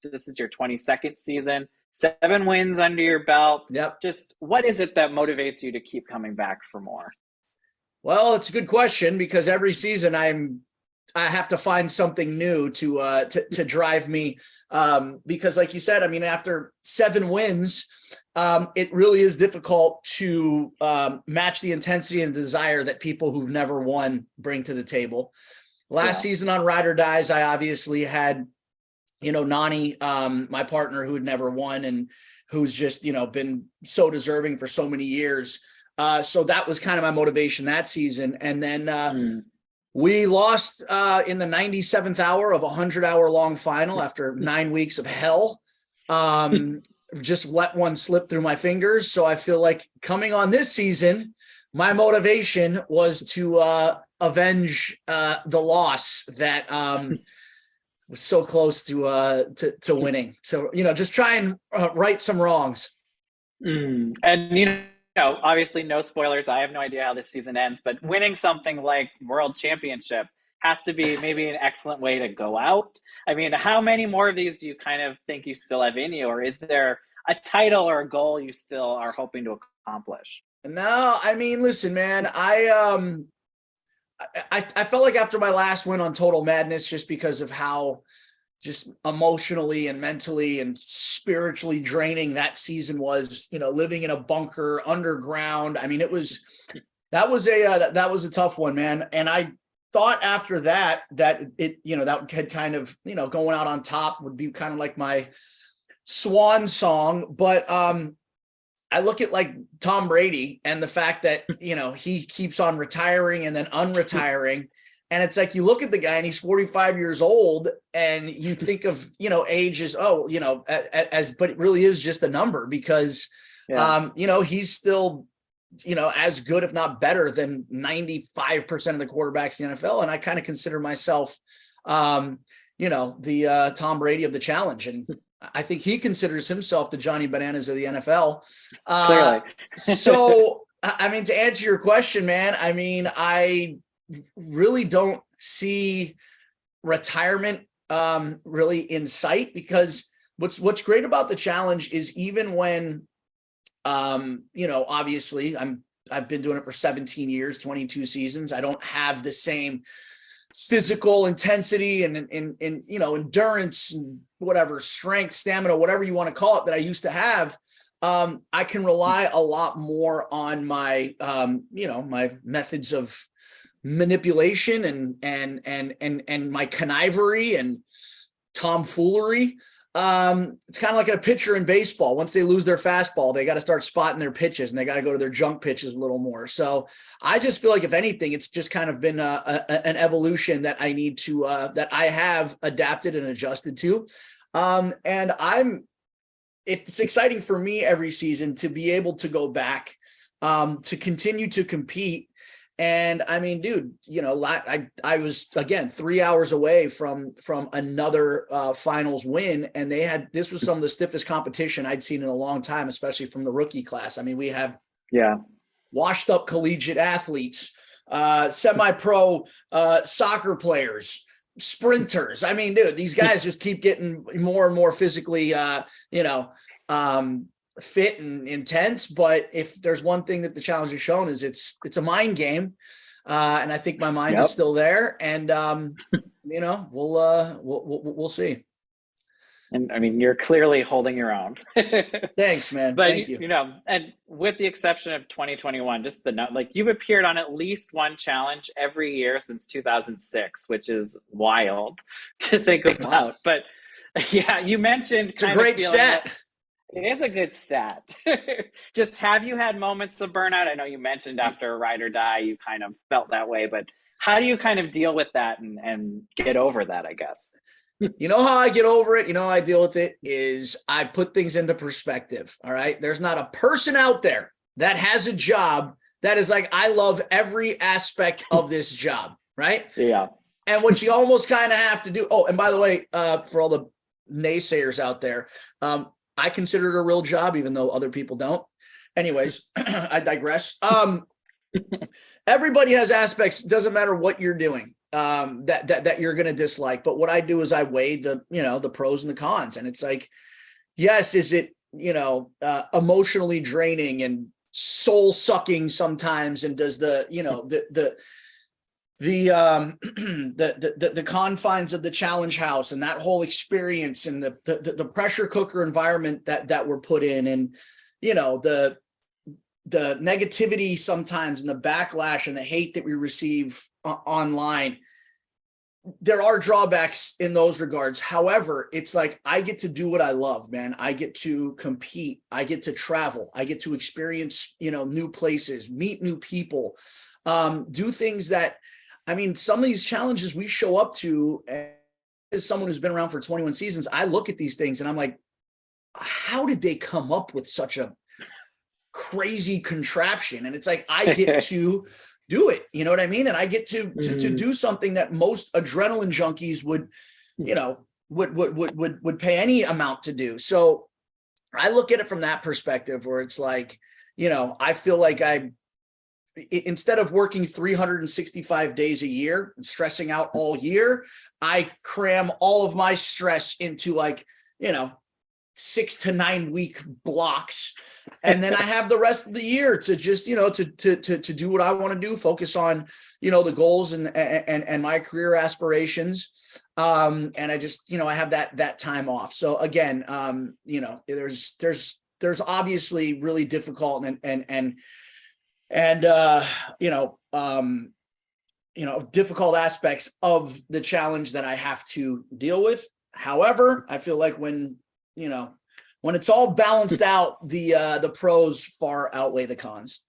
This is your 22nd season, 7 wins under your belt. Yep. Just what is it that motivates you to keep coming back for more? Well, it's a good question because every season I have to find something new to drive me. Because like you said, I mean, after 7 wins, it really is difficult to match the intensity and desire that people who've never won bring to the table. Last season on Ride or Dies, I obviously had, Nani, my partner who had never won and who's just, been so deserving for so many years. So that was kind of my motivation that season. And then we lost in the 97th hour of a 100-hour long final after 9 weeks of hell. Just let one slip through my fingers. So I feel like coming on this season, my motivation was to avenge the loss that was so close to winning. So, just try and right some wrongs. And, obviously no spoilers. I have no idea how this season ends, but winning something like World Championship has to be maybe an excellent way to go out. I mean, how many more of these do you kind of think you still have in you, or is there a title or a goal you still are hoping to accomplish? No, I mean, listen, man, I felt like after my last win on Total Madness, just because of how just emotionally and mentally and spiritually draining that season was, living in a bunker underground. I mean, that was a tough one, man. And I thought after that it, that had kind of, going out on top would be kind of like my swan song. But, I look at like Tom Brady and the fact that, he keeps on retiring and then unretiring. And it's like, you look at the guy and he's 45 years old and you think of, age as, but it really is just a number because, he's still, as good, if not better than 95% of the quarterbacks in the NFL. And I kind of consider myself, the Tom Brady of the challenge. And I think he considers himself the Johnny Bananas of the NFL. Clearly. So, I mean, to answer your question, man, I mean, I really don't see retirement really in sight, because what's great about the challenge is even when, obviously I've been doing it for 17 years, 22 seasons. I don't have the same physical intensity and endurance and whatever, strength, stamina, whatever you want to call it, that I used to have. I can rely a lot more on my, my methods of manipulation and my connivery and tomfoolery. It's kind of like a pitcher in baseball. Once they lose their fastball, they got to start spotting their pitches and they got to go to their junk pitches a little more. So I just feel like, if anything, it's just kind of been an evolution that I need to, that I have adapted and adjusted to. And it's exciting for me every season to be able to go back, to continue to compete. And I mean, dude, I was, again, 3 hours away from another finals win. And this was some of the stiffest competition I'd seen in a long time, especially from the rookie class. I mean, we have washed up collegiate athletes, semi-pro soccer players, sprinters. I mean, dude, these guys just keep getting more and more physically, fit and intense. But if there's one thing that the challenge has shown, is it's a mind game. And I think my mind is still there, and we'll see. And I mean, you're clearly holding your own. Thanks, man. But Thank you. And with the exception of 2021, just you've appeared on at least one challenge every year since 2006, which is wild to think about. But yeah, you mentioned it's a great stat. It is a good stat. Just, have you had moments of burnout? I know you mentioned after Ride or Die, you kind of felt that way, but how do you kind of deal with that and get over that, I guess? You know how I get over it? You know how I deal with it is I put things into perspective. All right. There's not a person out there that has a job that is like, I love every aspect of this job. Right. Yeah. And what you almost kind of have to do. Oh, and by the way, for all the naysayers out there, I consider it a real job, even though other people don't. Anyways, I digress. Everybody has aspects. Doesn't matter what you're doing. that you're going to dislike. But what I do is I weigh the pros and the cons. And it's like, yes, is it, emotionally draining and soul sucking sometimes? And does the confines of the challenge house and that whole experience and the pressure cooker environment that we're put in, and the negativity sometimes and the backlash and the hate that we receive online, there are drawbacks in those regards. However, it's like, I get to do what I love, man. I get to compete. I get to travel. I get to experience, new places, meet new people, do things that, some of these challenges we show up to, as someone who's been around for 21 seasons, I look at these things and I'm like, how did they come up with such a crazy contraption? And it's like, I get to do it, you know what I mean? And I get to do something that most adrenaline junkies would pay any amount to do. So I look at it from that perspective, where it's like, I feel like instead of working 365 days a year and stressing out all year, I cram all of my stress into 6 to 9 week blocks. And then I have the rest of the year to just, to do what I want to do, focus on, the goals and my career aspirations. And I just, I have that time off. So again, there's obviously really difficult and difficult aspects of the challenge that I have to deal with. However, I feel like when it's all balanced out, the pros far outweigh the cons.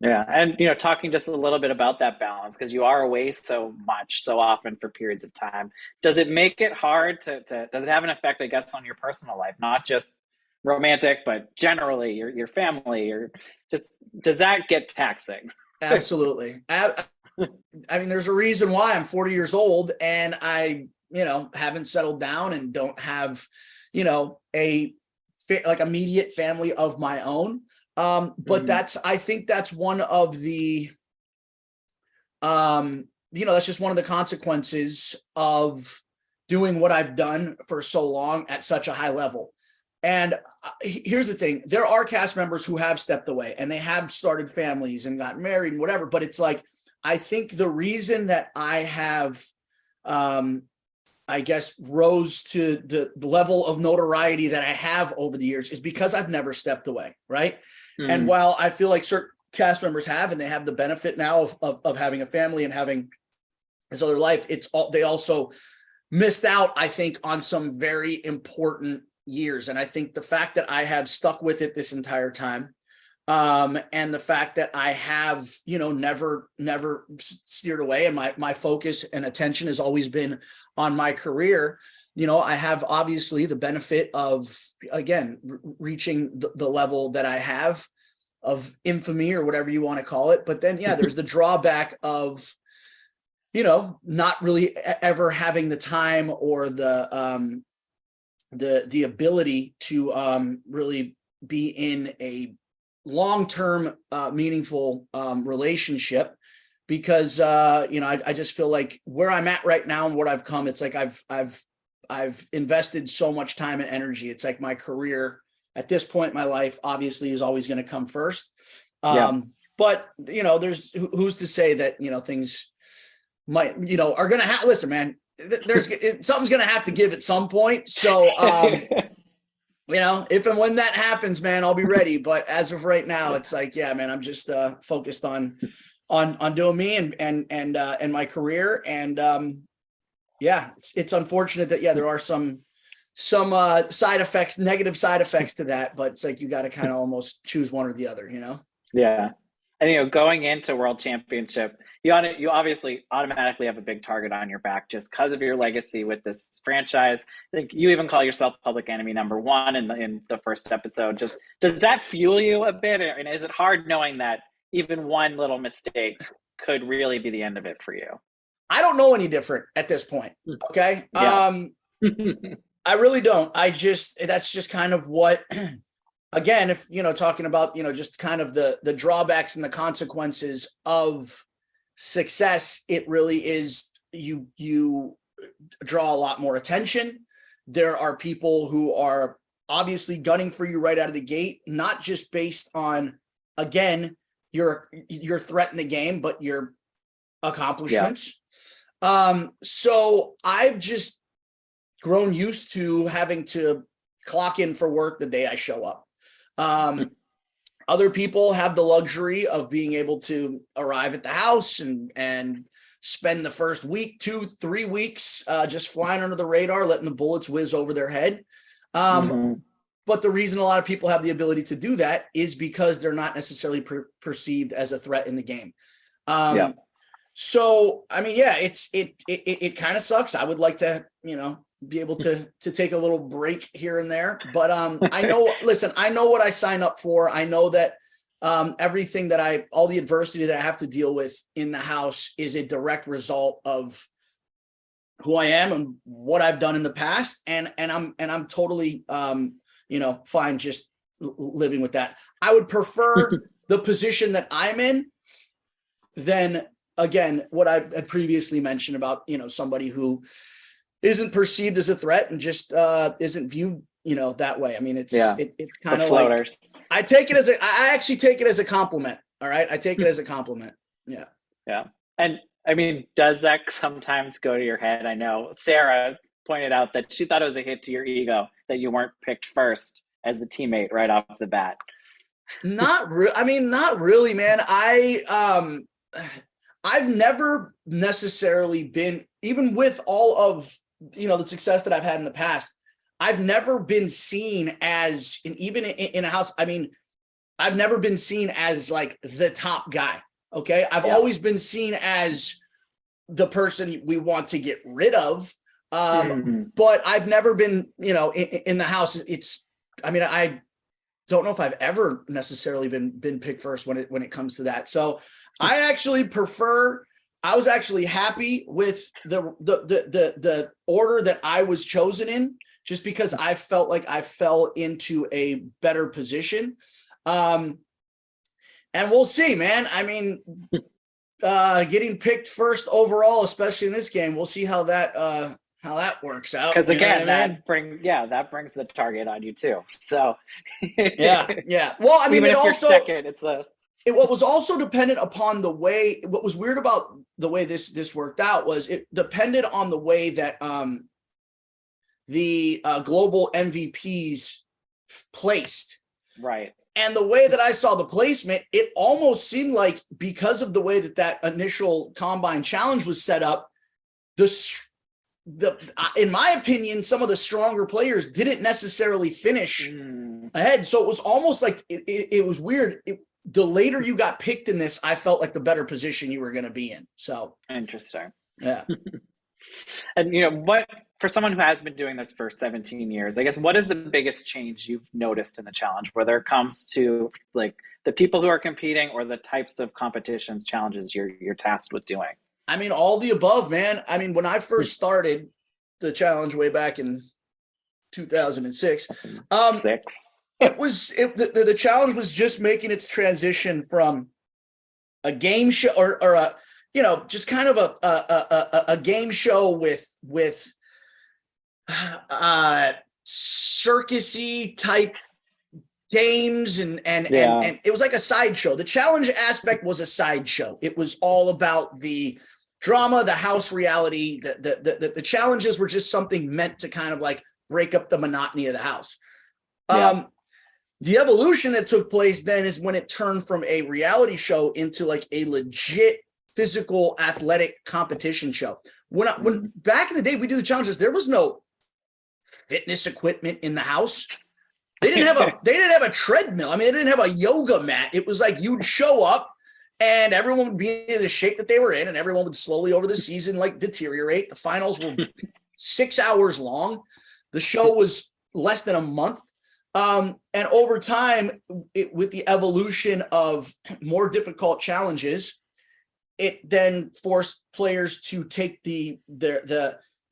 Yeah. And, talking just a little bit about that balance, because you are away so often for periods of time. Does it make it hard does it have an effect, I guess, on your personal life, not just romantic, but generally your family, or just, does that get taxing? Absolutely. There's a reason why I'm 40 years old and I, haven't settled down and don't have, immediate family of my own. But I think that's one of the, that's just one of the consequences of doing what I've done for so long at such a high level. And here's the thing, there are cast members who have stepped away and they have started families and got married and whatever. But it's like, I think the reason that I have, rose to the level of notoriety that I have over the years is because I've never stepped away. Right. And while I feel like certain cast members have, and they have the benefit now of having a family and having this other life, they also missed out, I think, on some very important years. And I think the fact that I have stuck with it this entire time, and the fact that I have, never steered away, and my focus and attention has always been on my career, I have obviously the benefit of, again, reaching the level that I have of infamy, or whatever you want to call it. But then, there's the drawback of, not really ever having the time or the ability to really be in a long-term meaningful relationship, because I just feel like where I'm at right now and what I've come, it's like I've invested so much time and energy. It's like my career at this point in my life obviously is always going to come first. But there's who's to say that things might are going to listen, man, something's going to have to give at some point. So if and when that happens, man, I'll be ready. But as of right now, it's like, man, I'm just focused on doing me and my career. And it's unfortunate that there are some side effects, negative side effects to that, but it's like you got to kind of almost choose one or the other, Yeah. And going into World Championship, you obviously automatically have a big target on your back just because of your legacy with this franchise. I think you even call yourself Public Enemy #1 in the first episode. Just, does that fuel you a bit? And is it hard knowing that even one little mistake could really be the end of it for you? I don't know any different at this point. Okay. Yeah. I really don't. That's just kind of what, again, if, talking about, just kind of the drawbacks and the consequences of success, it really is, you draw a lot more attention. There are people who are obviously gunning for you right out of the gate, not just based on, again, your threat in the game, but your accomplishments. So I've just grown used to having to clock in for work the day I show up. Other people have the luxury of being able to arrive at the house and spend the first week, 2-3 weeks just flying under the radar, letting the bullets whiz over their head. But the reason a lot of people have the ability to do that is because they're not necessarily perceived as a threat in the game. So, I mean, yeah, it kind of sucks. I would like to, be able to take a little break here and there, but I know, listen, I know what I sign up for. I know that everything that all the adversity that I have to deal with in the house is a direct result of who I am and what I've done in the past. And I'm totally, fine just living with that. I would prefer the position that I'm in than, again, what I had previously mentioned about, somebody who isn't perceived as a threat and just isn't viewed, that way. I mean, it's kind of like, I actually take it as a compliment. All right. I take it as a compliment. Yeah. Yeah. And I mean, does that sometimes go to your head? I know Sarah pointed out that she thought it was a hit to your ego that you weren't picked first as the teammate right off the bat. Not really, man. I've never necessarily been, even with all of, the success that I've had in the past, I've never been seen as, and even in a house, I mean, I've never been seen as like the top guy. Okay. I've always been seen as the person we want to get rid of. But I've never been, in the house. I don't know if I've ever necessarily been picked first when it comes to that. So I actually I was actually happy with the order that I was chosen in, just because I felt like I fell into a better position. And we'll see, man. I mean, getting picked first overall, especially in this game, we'll see how that works out. Because again, that brings the target on you too. So yeah. Well, I mean, even if you're second, what was also dependent upon what was weird about the way this worked out was it depended on the way that the global MVPs placed. Right. And the way that I saw the placement, it almost seemed like, because of the way that initial combine challenge was set up, in my opinion, some of the stronger players didn't necessarily finish ahead. So it was almost like it was weird. The later you got picked in this, I felt like the better position you were going to be in. So interesting. Yeah. And what, for someone who has been doing this for 17 years, I guess, what is the biggest change you've noticed in the challenge, whether it comes to like the people who are competing or the types of competitions, challenges you're tasked with doing? I mean, all the above, man. I mean, when I first started the challenge way back in 2006, the challenge was just making its transition from a game show or a, just kind of a game show with circusy type games and it was like a sideshow. The challenge aspect was a sideshow. It was all about the drama, the house reality. The challenges were just something meant to kind of like break up the monotony of the house. The evolution that took place then is when it turned from a reality show into like a legit physical athletic competition show. When back in the day we do the challenges, there was no fitness equipment in the house. They didn't have a treadmill. I mean, they didn't have a yoga mat. It was like you'd show up and everyone would be in the shape that they were in, and everyone would slowly over the season like deteriorate. The finals were 6 hours long. The show was less than a month. And over time, with the evolution of more difficult challenges, it then forced players to take the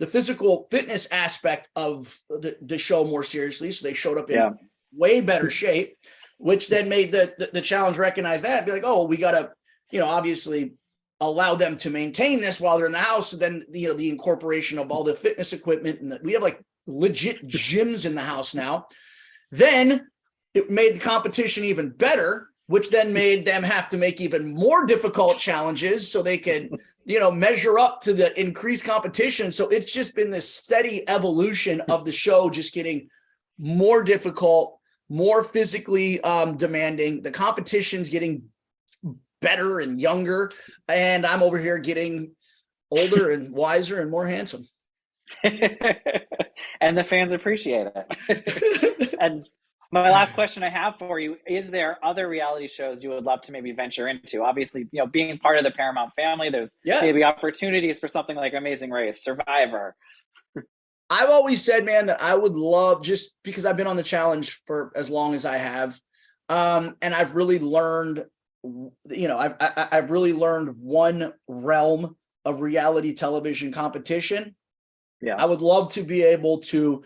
physical fitness aspect of the show more seriously. So they showed up in way better shape, which then made the challenge recognize that and be like, oh, we got to, obviously allow them to maintain this while they're in the house. So then the incorporation of all the fitness equipment, and we have like legit gyms in the house now. Then it made the competition even better, which then made them have to make even more difficult challenges so they could, measure up to the increased competition. So it's just been this steady evolution of the show, just getting more difficult, more physically demanding. The competition's getting better and younger, and I'm over here getting older and wiser and more handsome. And the fans appreciate it. And my last question I have for you, is there other reality shows you would love to maybe venture into? Obviously, being part of the Paramount family, there's maybe opportunities for something like Amazing Race, Survivor. I've always said, man, that I would love, just because I've been on the challenge for as long as I have, and I've really learned, I've really learned one realm of reality television competition. Yeah, I would love to be able to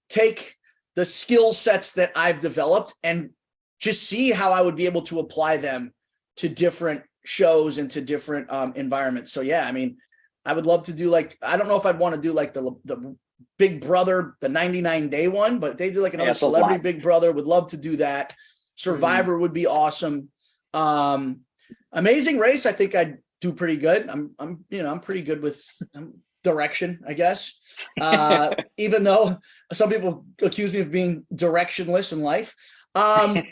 take the skill sets that I've developed and just see how I would be able to apply them to different shows and to different environments. So yeah, I mean, I would love to do I don't know if I'd want to do the Big Brother, the 99-day one, but if they do like another Celebrity Big Brother, would love to do that. Survivor would be awesome. Amazing Race, I think I'd do pretty good. I'm pretty good with direction, I guess. Even though some people accuse me of being directionless in life. Yeah,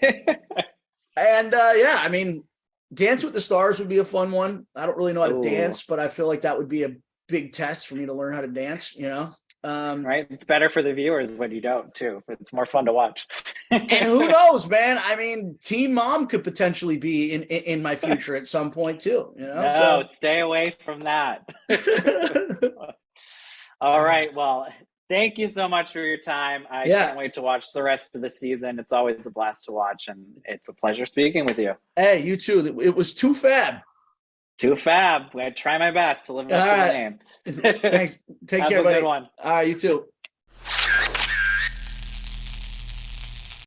I mean, Dance with the Stars would be a fun one. I don't really know how to dance, but I feel like that would be a big test for me to learn how to dance, right. It's better for the viewers when you don't too. It's more fun to watch. And who knows, man? I mean, Teen Mom could potentially be in my future at some point too. No, stay away from that. All right. Well, thank you so much for your time. I can't wait to watch the rest of the season. It's always a blast to watch, and it's a pleasure speaking with you. Hey, you too. It was too fab. Too fab. I try my best to live up to the name. Thanks. Take care, buddy. Have a good one. All right, you too.